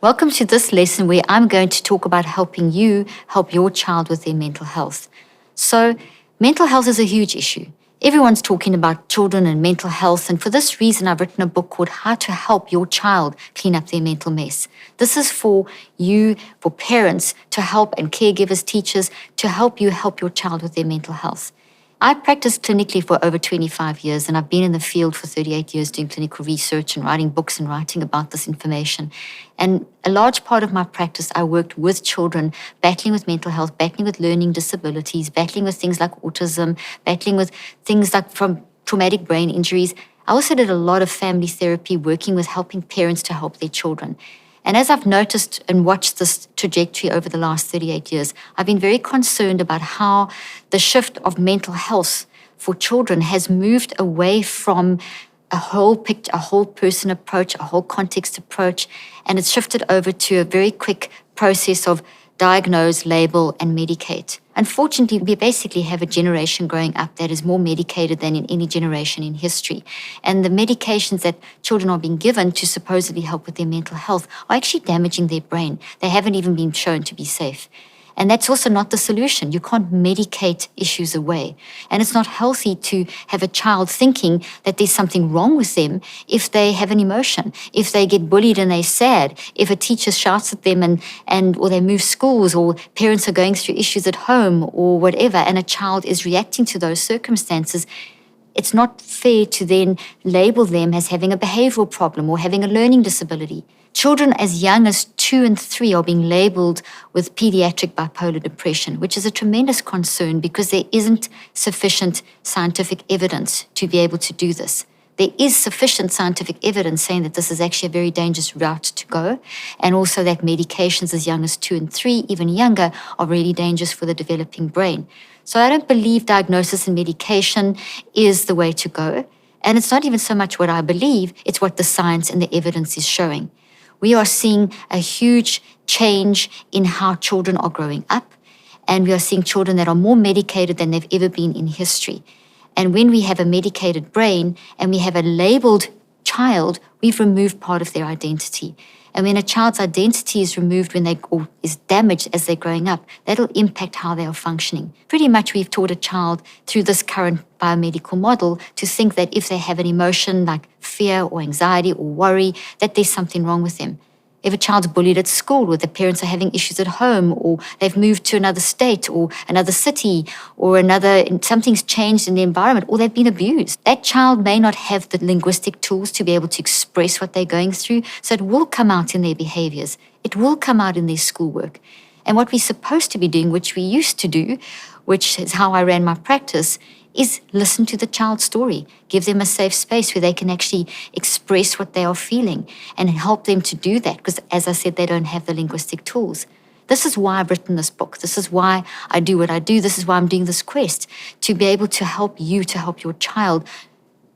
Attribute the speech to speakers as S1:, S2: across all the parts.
S1: Welcome to this lesson where I'm going to talk about helping you help your child with their mental health. So, mental health is a huge issue. Everyone's talking about children and mental health, and for this reason, I've written a book called How to Help Your Child Clean Up Their Mental Mess. This is for you, for parents to help, and caregivers, teachers, to help you help your child with their mental health. I practiced clinically for over 25 years, and I've been in the field for 38 years doing clinical research and writing books and writing about this information. And a large part of my practice, I worked with children battling with mental health, battling with learning disabilities, battling with things like autism, battling with things like from traumatic brain injuries. I also did a lot of family therapy, working with helping parents to help their children. And as I've noticed and watched this trajectory over the last 38 years, I've been very concerned about how the shift of mental health for children has moved away from a whole picture, a whole person approach, a whole context approach, and it's shifted over to a very quick process of diagnose, label, and medicate. Unfortunately, we basically have a generation growing up that is more medicated than in any generation in history. And the medications that children are being given to supposedly help with their mental health are actually damaging their brain. They haven't even been shown to be safe. And that's also not the solution. You can't medicate issues away. And it's not healthy to have a child thinking that there's something wrong with them if they have an emotion, if they get bullied and they're sad, if a teacher shouts at them or they move schools, or parents are going through issues at home or whatever, and a child is reacting to those circumstances. It's not fair to then label them as having a behavioral problem or having a learning disability. Children as young as 2 and 3 are being labeled with pediatric bipolar depression, which is a tremendous concern because there isn't sufficient scientific evidence to be able to do this. There is sufficient scientific evidence saying that this is actually a very dangerous route to go, and also that medications as young as 2 and 3, even younger, are really dangerous for the developing brain. So I don't believe diagnosis and medication is the way to go. And it's not even so much what I believe, it's what the science and the evidence is showing. We are seeing a huge change in how children are growing up, and we are seeing children that are more medicated than they've ever been in history. And when we have a medicated brain and we have a labeled child, we've removed part of their identity. And when a child's identity is removed or is damaged as they're growing up, that'll impact how they are functioning. Pretty much we've taught a child through this current biomedical model to think that if they have an emotion like fear or anxiety or worry, that there's something wrong with them. If a child's bullied at school, or the parents are having issues at home, or they've moved to another state or another city, or something's changed in the environment, or they've been abused, that child may not have the linguistic tools to be able to express what they're going through, so it will come out in their behaviors. It will come out in their schoolwork. And what we're supposed to be doing, which we used to do, which is how I ran my practice, is listen to the child's story, give them a safe space where they can actually express what they are feeling and help them to do that, because as I said, they don't have the linguistic tools. This is why I've written this book. This is why I do what I do. This is why I'm doing this quest, to be able to help you, to help your child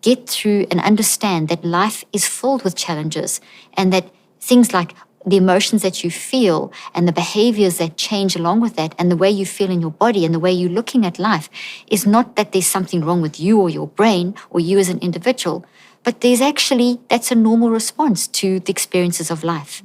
S1: get through and understand that life is filled with challenges, and that things like the emotions that you feel and the behaviors that change along with that, and the way you feel in your body and the way you're looking at life, is not that there's something wrong with you or your brain or you as an individual, but that's a normal response to the experiences of life.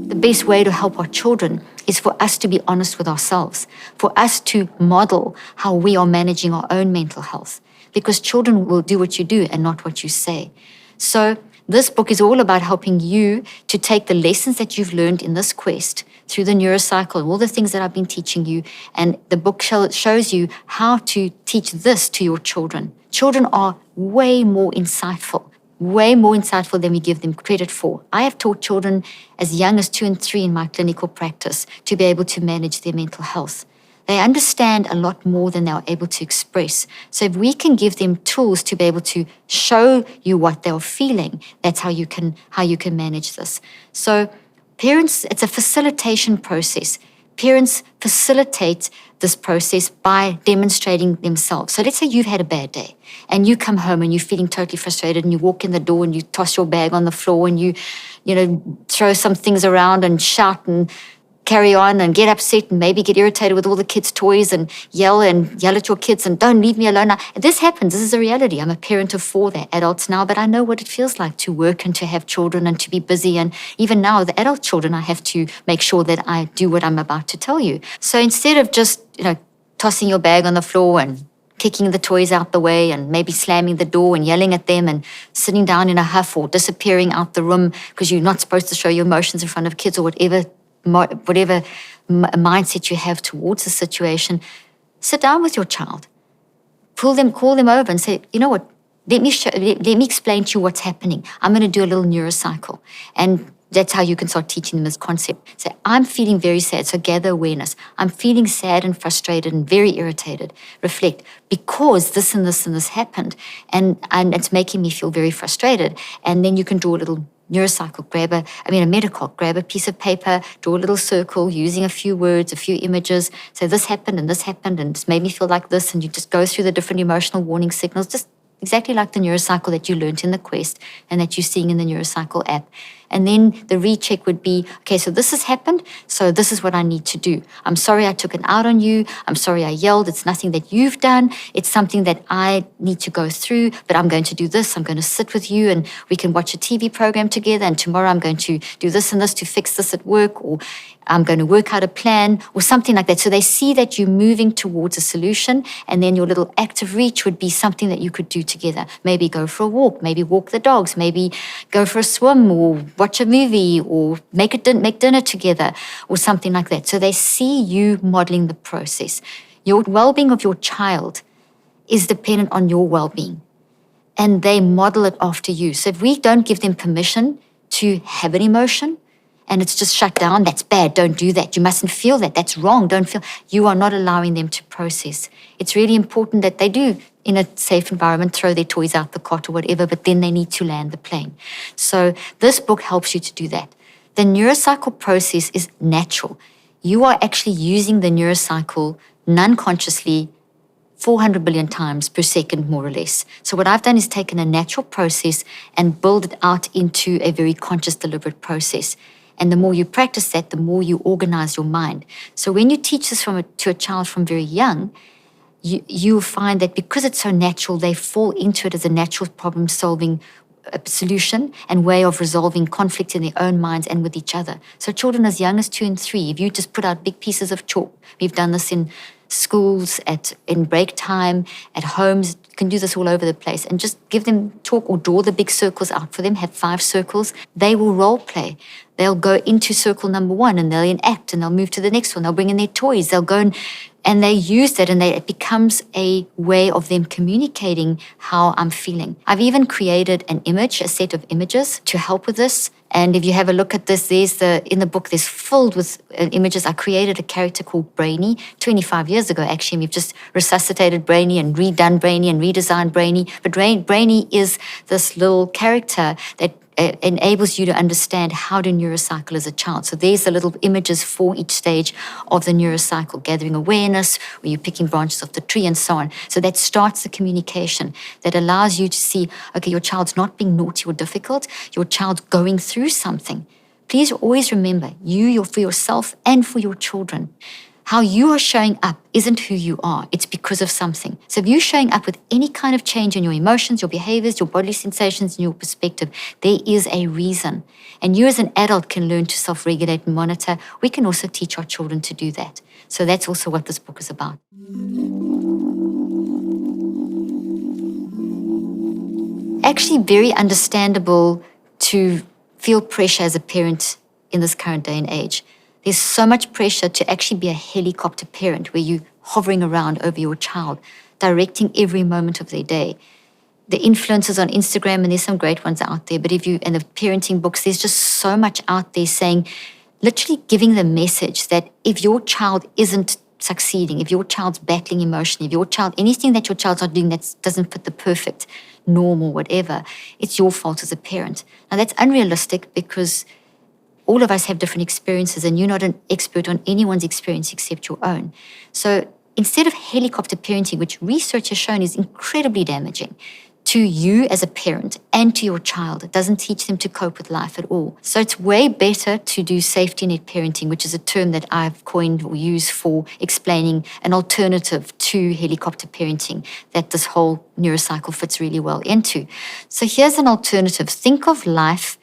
S1: The best way to help our children is for us to be honest with ourselves, for us to model how we are managing our own mental health, because children will do what you do and not what you say. So this book is all about helping you to take the lessons that you've learned in this quest through the neurocycle and all the things that I've been teaching you, and the book shows you how to teach this to your children. Children are way more insightful than we give them credit for. I have taught children as young as 2 and 3 in my clinical practice to be able to manage their mental health. They understand a lot more than they're able to express. So if we can give them tools to be able to show you what they're feeling, that's how you can manage this. So parents, it's a facilitation process. Parents facilitate this process by demonstrating themselves. So let's say you've had a bad day and you come home and you're feeling totally frustrated, and you walk in the door and you toss your bag on the floor and you throw some things around and shout and carry on and get upset and maybe get irritated with all the kids' toys and yell at your kids and don't leave me alone. Now, this happens. This is a reality. I'm a parent of 4. They're adults now, but I know what it feels like to work and to have children and to be busy. And even now, the adult children, I have to make sure that I do what I'm about to tell you. So instead of just, tossing your bag on the floor and kicking the toys out the way and maybe slamming the door and yelling at them and sitting down in a huff or disappearing out the room because you're not supposed to show your emotions in front of kids or whatever mindset you have towards the situation, sit down with your child. Call them over and say, you know what, let me explain to you what's happening. I'm going to do a little neurocycle. And that's how you can start teaching them this concept. Say, I'm feeling very sad, so gather awareness. I'm feeling sad and frustrated and very irritated. Reflect, because this and this and this happened, and it's making me feel very frustrated. And then you can draw a little neurocycle, a Metacoc, grab a piece of paper, draw a little circle using a few words, a few images, say this happened and it's made me feel like this, and you just go through the different emotional warning signals, just exactly like the neurocycle that you learned in the Quest and that you're seeing in the neurocycle app. And then the recheck would be, okay, so this has happened, so this is what I need to do. I'm sorry I took it out on you. I'm sorry I yelled. It's nothing that you've done. It's something that I need to go through, but I'm going to do this. I'm going to sit with you and we can watch a TV program together, and tomorrow I'm going to do this and this to fix this at work, or I'm going to work out a plan or something like that. So they see that you're moving towards a solution, and then your little act of reach would be something that you could do together. Maybe go for a walk, maybe walk the dogs, maybe go for a swim or watch a movie or make dinner together or something like that. So they see you modeling the process. Your well-being of your child is dependent on your well-being, and they model it after you. So if we don't give them permission to have an emotion, and it's just shut down, that's bad, don't do that, you mustn't feel that, that's wrong, don't feel, you are not allowing them to process. It's really important that they do, in a safe environment, throw their toys out the cot or whatever, but then they need to land the plane. So this book helps you to do that. The neurocycle process is natural. You are actually using the neurocycle non-consciously 400 billion times per second, more or less. So what I've done is taken a natural process and build it out into a very conscious, deliberate process. And the more you practice that, the more you organize your mind. So when you teach this to a child from very young, you find that because it's so natural, they fall into it as a natural problem-solving solution and way of resolving conflict in their own minds and with each other. So children as young as 2 and 3, if you just put out big pieces of chalk, we've done this in schools, in break time, at homes, you can do this all over the place, and just give them chalk or draw the big circles out for them, have 5 circles, they will role play. They'll go into circle number 1 and they'll enact, and they'll move to the next one. They'll bring in their toys. They'll go and they use that, and it becomes a way of them communicating how I'm feeling. I've even created an image, a set of images to help with this. And if you have a look at this, in the book, there's filled with images. I created a character called Brainy 25 years ago, actually. We've just resuscitated Brainy and redone Brainy and redesigned Brainy. But Brainy is this little character that enables you to understand how to neurocycle as a child. So there's the little images for each stage of the neurocycle, gathering awareness, where you're picking branches off the tree and so on. So that starts the communication that allows you to see, okay, your child's not being naughty or difficult, your child's going through something. Please always remember, for yourself and for your children, how you are showing up isn't who you are. It's because of something. So if you're showing up with any kind of change in your emotions, your behaviors, your bodily sensations, and your perspective, there is a reason. And you as an adult can learn to self-regulate and monitor. We can also teach our children to do that. So that's also what this book is about. Actually, very understandable to feel pressure as a parent in this current day and age. There's so much pressure to actually be a helicopter parent where you're hovering around over your child, directing every moment of their day. The influencers on Instagram, and there's some great ones out there, but and the parenting books, there's just so much out there saying, literally giving the message that if your child isn't succeeding, if your child's battling emotionally, anything that your child's not doing that doesn't fit the perfect norm or whatever, it's your fault as a parent. Now that's unrealistic because all of us have different experiences, and you're not an expert on anyone's experience except your own. So instead of helicopter parenting, which research has shown is incredibly damaging, to you as a parent and to your child. It doesn't teach them to cope with life at all. So it's way better to do safety net parenting, which is a term that I've coined or used for explaining an alternative to helicopter parenting that this whole neurocycle fits really well into. So here's an alternative. Think of life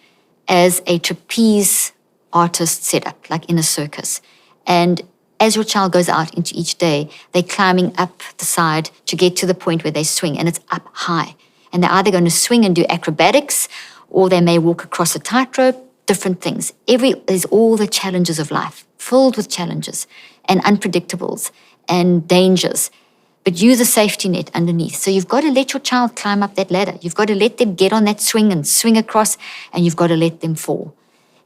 S1: as a trapeze artist setup, like in a circus. And as your child goes out into each day, they're climbing up the side to get to the point where they swing, and it's up high. And they're either going to swing and do acrobatics, or they may walk across a tightrope, different things. There's all the challenges of life, filled with challenges and unpredictables and dangers. But use a safety net underneath. So you've got to let your child climb up that ladder. You've got to let them get on that swing and swing across, and you've got to let them fall.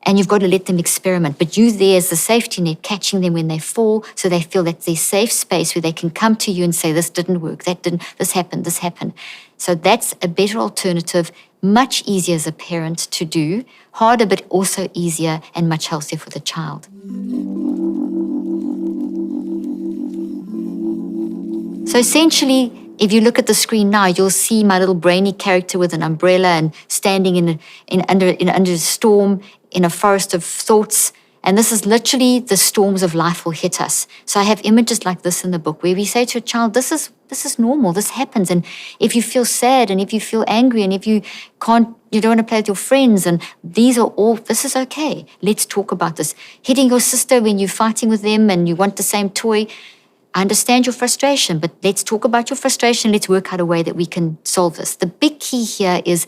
S1: And you've got to let them experiment. But you there as the safety net, catching them when they fall, so they feel that's their safe space where they can come to you and say, this didn't work, this happened. So that's a better alternative, much easier as a parent to do, harder but also easier and much healthier for the child. So essentially, if you look at the screen now, you'll see my little brainy character with an umbrella and standing under a storm in a forest of thoughts. And this is literally the storms of life will hit us. So I have images like this in the book where we say to a child, this is normal, this happens. And if you feel sad and if you feel angry and if you don't want to play with your friends, and this is okay. Let's talk about this. Hitting your sister when you're fighting with them and you want the same toy. I understand your frustration, but let's talk about your frustration. Let's work out a way that we can solve this. The big key here is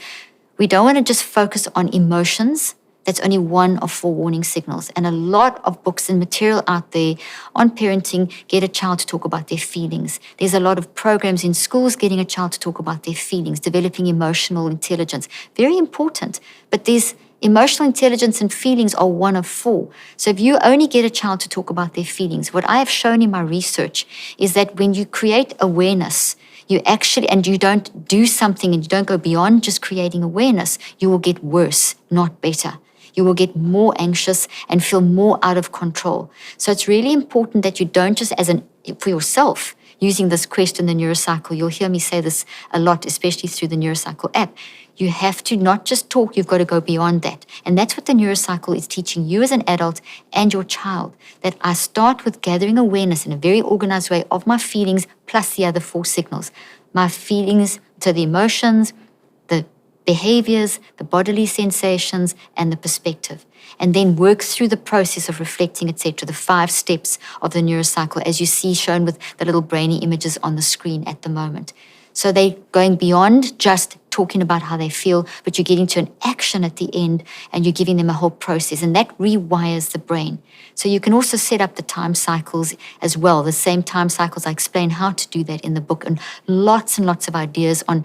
S1: we don't want to just focus on emotions. That's only one of 4 warning signals. And a lot of books and material out there on parenting get a child to talk about their feelings. There's a lot of programs in schools getting a child to talk about their feelings, developing emotional intelligence. Very important. But there's emotional intelligence and feelings are one of 4. So if you only get a child to talk about their feelings, what I have shown in my research is that when you create awareness, you don't do something and you don't go beyond just creating awareness, you will get worse, not better. You will get more anxious and feel more out of control. So it's really important that you don't just for yourself, using this question, the neurocycle, you'll hear me say this a lot, especially through the neurocycle app. You have to not just talk, you've got to go beyond that. And that's what the neurocycle is teaching you as an adult and your child, that I start with gathering awareness in a very organized way of my feelings plus the other 4 signals. My feelings, so the emotions, the behaviors, the bodily sensations, and the perspective. And then work through the process of reflecting, etc., the 5 steps of the neurocycle, as you see shown with the little brainy images on the screen at the moment. So they're going beyond just talking about how they feel, but you're getting to an action at the end and you're giving them a whole process, and that rewires the brain. So you can also set up the time cycles as well, the same time cycles. I explain how to do that in the book, and lots of ideas on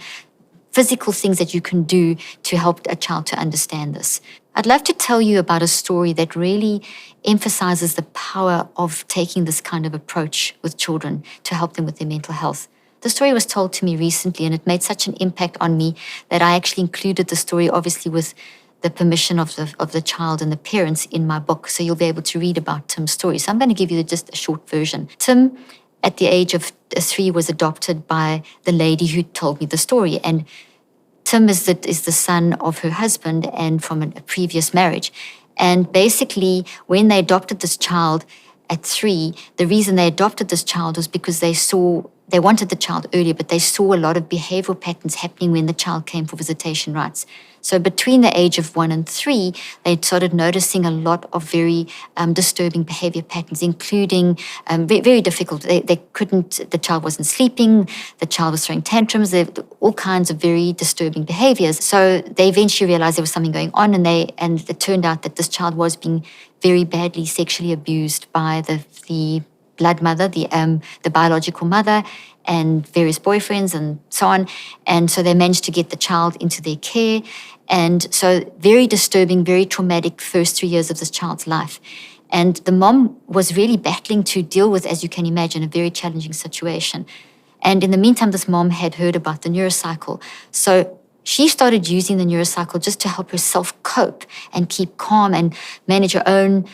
S1: physical things that you can do to help a child to understand this. I'd love to tell you about a story that really emphasizes the power of taking this kind of approach with children to help them with their mental health. The story was told to me recently, and it made such an impact on me that I actually included the story, obviously with the permission of the child and the parents, in my book. So you'll be able to read about Tim's story. So I'm going to give you just a short version. Tim, at the age of 3, was adopted by the lady who told me the story. And Tim is the son of her husband and from a previous marriage. And basically, when they adopted this child at 3, the reason they adopted this child was because they wanted the child earlier, but they saw a lot of behavioral patterns happening when the child came for visitation rights. So between the age of 1 and 3, they started noticing a lot of very disturbing behavior patterns, including very difficult. The child wasn't sleeping, the child was throwing tantrums, all kinds of very disturbing behaviors. So they eventually realized there was something going on, and it turned out that this child was being very badly sexually abused by the blood mother, the biological mother, and various boyfriends and so on. And so they managed to get the child into their care. And so very disturbing, very traumatic first 3 years of this child's life. And the mom was really battling to deal with, as you can imagine, a very challenging situation. And in the meantime, this mom had heard about the neurocycle. So she started using the neurocycle just to help herself cope and keep calm and manage her own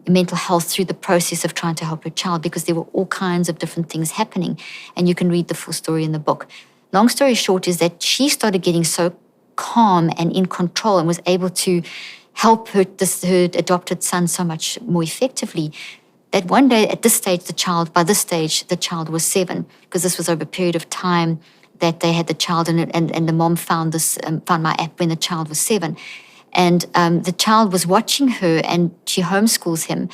S1: mental health through the process of trying to help her child, because there were all kinds of different things happening. And you can read the full story in the book. long story short is that she started getting so calm and in control and was able to help her adopted son so much more effectively that one day at this stage, by this stage, the child was 7, because this was over a period of time that they had the child, and the mom found my app when the child was 7. And the child was watching her, and she homeschools him.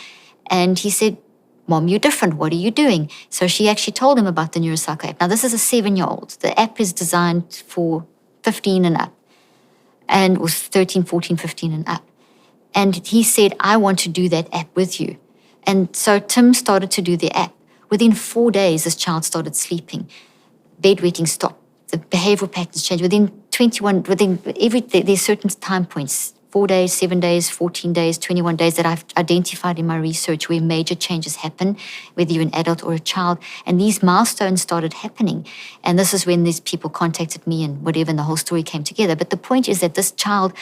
S1: And he said, Mom, you're different. What are you doing? So she actually told him about the Neurocycle app. Now, this is a 7-year-old. The app is designed for 15 and up, and was 13, 14, 15 and up. And he said, I want to do that app with you. And so Tim started to do the app. Within 4 days, this child started sleeping. Bedwetting stopped. The behavioral patterns changed. There's certain time points, 4 days, 7 days, 14 days, 21 days that I've identified in my research where major changes happen, whether you're an adult or a child. And these milestones started happening. And this is when these people contacted me and whatever, and the whole story came together. But the point is that this child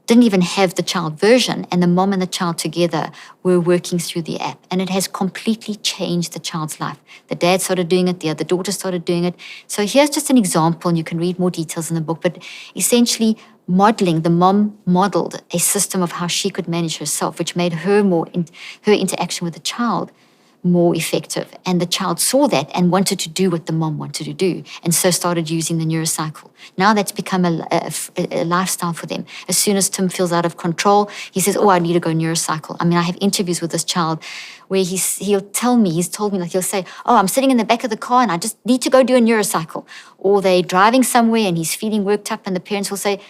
S1: didn't even have the child version, and the mom and the child together were working through the app, and it has completely changed the child's life. The dad started doing it, the other daughter started doing it. So here's just an example, and you can read more details in the book, but essentially the mom modeled a system of how she could manage herself, which made her her interaction with the child more effective. And the child saw that and wanted to do what the mom wanted to do, and so started using the Neurocycle. Now that's become a lifestyle for them. As soon as Tim feels out of control, he says, I need to go Neurocycle. I mean, I have interviews with this child where he'll told me, he'll say, I'm sitting in the back of the car and I just need to go do a Neurocycle. Or they're driving somewhere and he's feeling worked up, and the parents will say,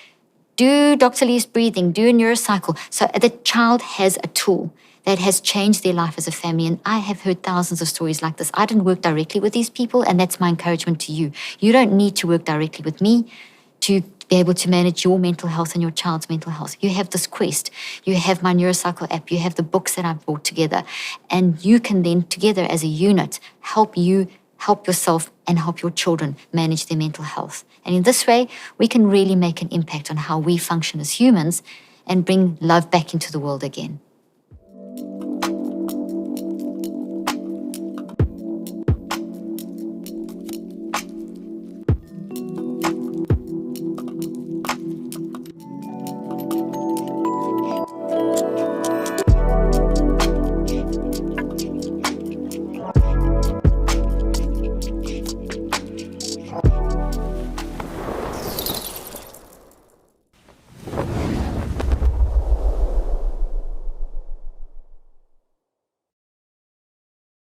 S1: do Dr. Lee's breathing, do a Neurocycle. So the child has a tool that has changed their life as a family. And I have heard thousands of stories like this. I didn't work directly with these people, and that's my encouragement to you. You don't need to work directly with me to be able to manage your mental health and your child's mental health. You have this quest. You have my Neurocycle app. You have the books that I've brought together. And you can then, together as a unit, help yourself and help your children manage their mental health. And in this way, we can really make an impact on how we function as humans and bring love back into the world again.